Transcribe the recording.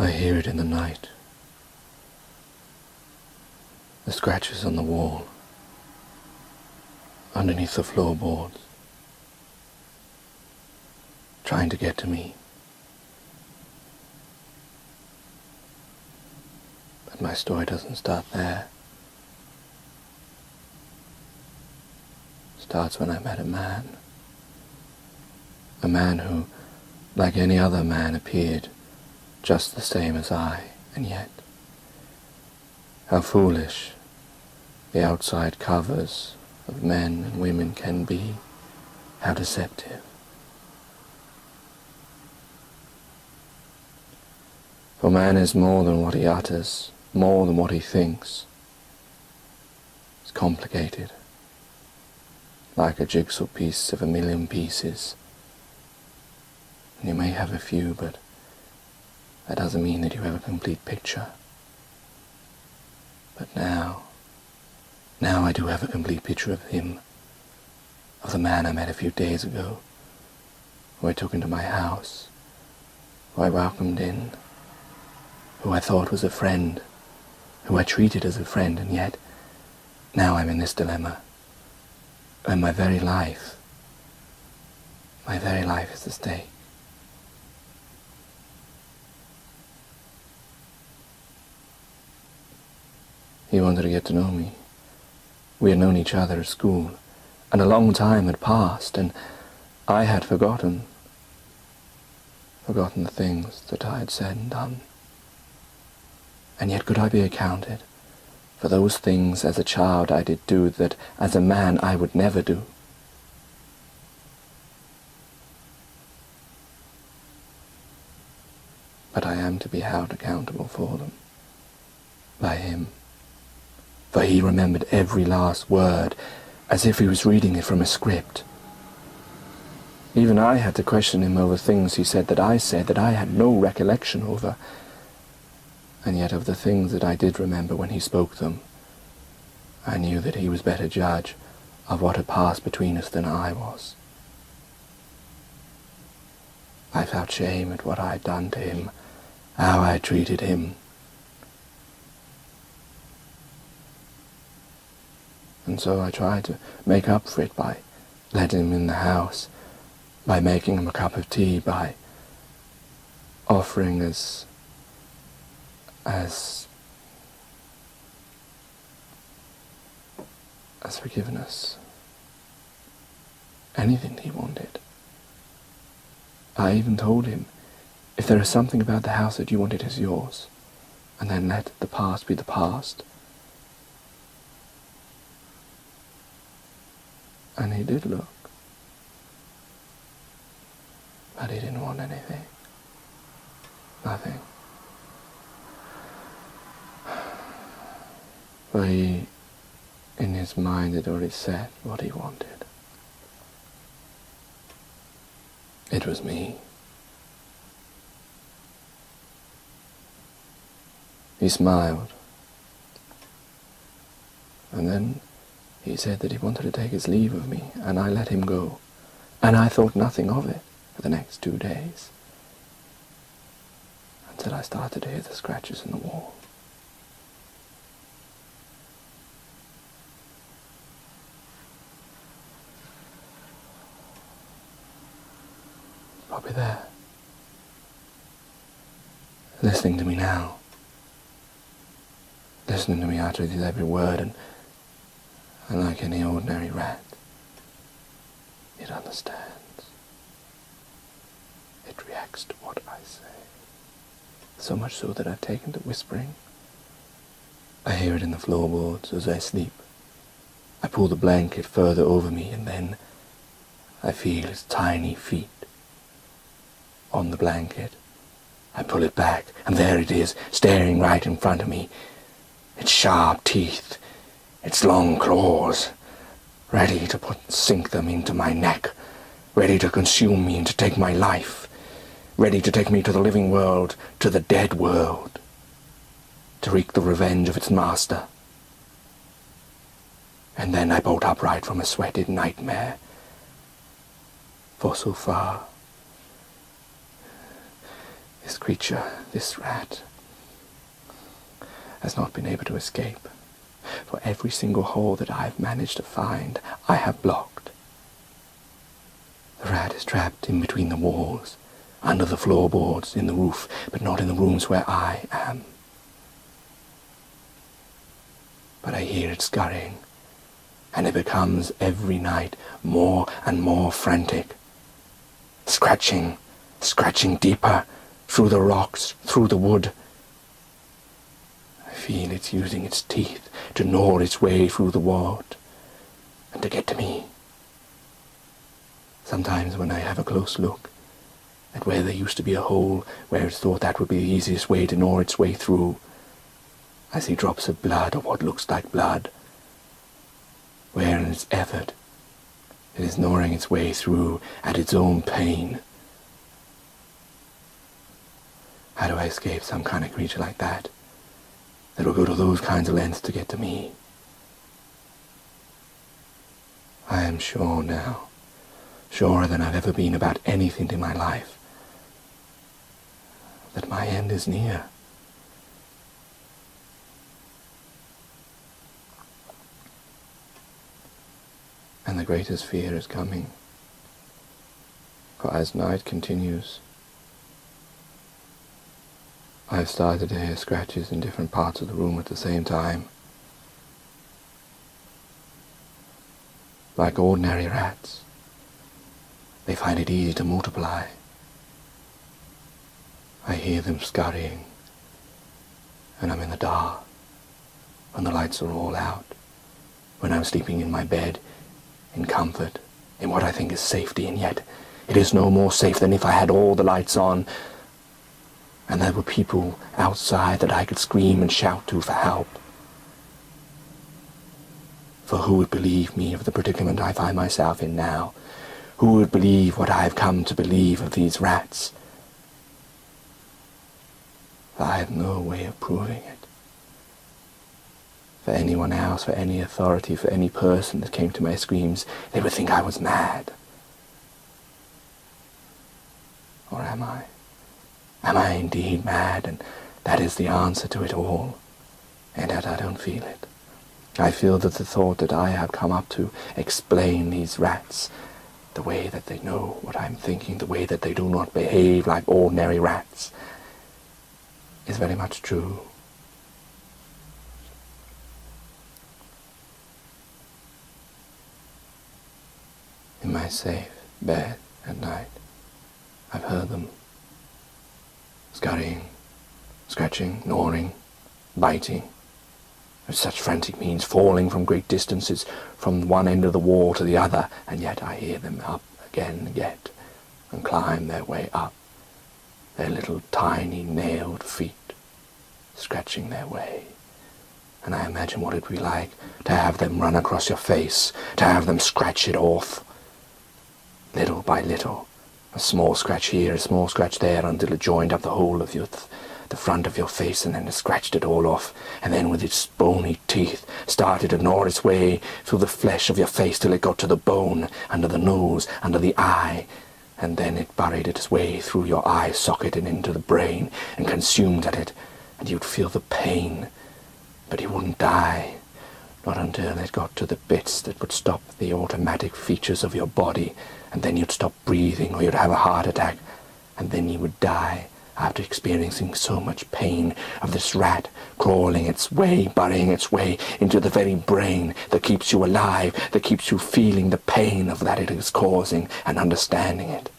I hear it in the night. The scratches on the wall, underneath the floorboards, trying to get to me. But my story doesn't start there. It starts when I met a man who, like any other man, appeared just the same as I, and yet, how foolish the outside covers of men and women can be, how deceptive. For man is more than what he utters, more than what he thinks. It's complicated, like a jigsaw piece of 1,000,000 pieces. And you may have a few, but that doesn't mean that you have a complete picture. But now I do have a complete picture of him, of the man I met a few days ago, who I took into my house, who I welcomed in, who I thought was a friend, who I treated as a friend, and yet now I'm in this dilemma, when my very life is at stake. He wanted to get to know me. We had known each other at school, and a long time had passed, and I had forgotten the things that I had said and done. And yet could I be accounted for those things as a child I did do that as a man I would never do? But I am to be held accountable for them by him. For he remembered every last word, as if he was reading it from a script. Even I had to question him over things he said that I had no recollection over. And yet of the things that I did remember when he spoke them, I knew that he was better judge of what had passed between us than I was. I felt shame at what I had done to him, how I had treated him. And so I tried to make up for it by letting him in the house, by making him a cup of tea, by offering as forgiveness anything he wanted. I even told him, if there is something about the house that you want, it is yours, and then let the past be the past. And he did look, but he didn't want anything. Nothing. For he, in his mind, had already said what he wanted. It was me. He smiled, and then he said that he wanted to take his leave of me, and I let him go, and I thought nothing of it for the next 2 days, until I started to hear the scratches in the wall. He's probably there, listening to me now, listening to me utter every word, and like any ordinary rat, it understands. It reacts to what I say. So much so that I've taken to whispering. I hear it in the floorboards as I sleep. I pull the blanket further over me, and then I feel his tiny feet on the blanket. I pull it back, and there it is, staring right in front of me. Its sharp teeth, its long claws, ready to sink them into my neck, ready to consume me and to take my life, ready to take me to the living world, to the dead world, to wreak the revenge of its master. And then I bolt upright from a sweated nightmare, for so far This creature, this rat, has not been able to escape. For every single hole that I have managed to find, I have blocked. The rat is trapped in between the walls, under the floorboards, in the roof, but not in the rooms where I am. But I hear it scurrying, and it becomes every night more and more frantic, scratching deeper, through the rocks, through the wood. I feel it's using its teeth to gnaw its way through the wood, and to get to me. Sometimes when I have a close look at where there used to be a hole, where it thought that would be the easiest way to gnaw its way through, I see drops of blood, or what looks like blood, where in its effort it is gnawing its way through at its own pain. How do I escape some kind of creature like that will go to those kinds of lengths to get to me? I am sure now, surer than I've ever been about anything in my life, that my end is near. And the greatest fear is coming. For as night continues, I have started to hear scratches in different parts of the room at the same time. Like ordinary rats, they find it easy to multiply. I hear them scurrying, and I'm in the dark, when the lights are all out, when I'm sleeping in my bed, in comfort, in what I think is safety, and yet it is no more safe than if I had all the lights on, and there were people outside that I could scream and shout to for help. For who would believe me of the predicament I find myself in now? Who would believe what I have come to believe of these rats? For I have no way of proving it. For anyone else, for any authority, for any person that came to my screams, they would think I was mad. Or am I? Am I indeed mad, and that is the answer to it all? And yet I don't feel it. I feel that the thought that I have come up to explain these rats, the way that they know what I'm thinking, the way that they do not behave like ordinary rats, is very much true. In my safe bed at night, I've heard them scurrying, scratching, gnawing, biting, with such frantic means, falling from great distances from one end of the wall to the other, and yet I hear them up again and yet, and climb their way up, their little tiny nailed feet, scratching their way. And I imagine what it would be like to have them run across your face, to have them scratch it off, little by little, a small scratch here, a small scratch there, until it joined up the whole of the front of your face, and then it scratched it all off, and then with its bony teeth started to gnaw its way through the flesh of your face till it got to the bone, under the nose, under the eye, and then it buried its way through your eye socket and into the brain, and consumed at it, and you'd feel the pain, but you wouldn't die. Not until it got to the bits that would stop the automatic features of your body, and then you'd stop breathing, or you'd have a heart attack, and then you would die after experiencing so much pain of this rat crawling its way, burying its way into the very brain that keeps you alive, that keeps you feeling the pain of that it is causing and understanding it.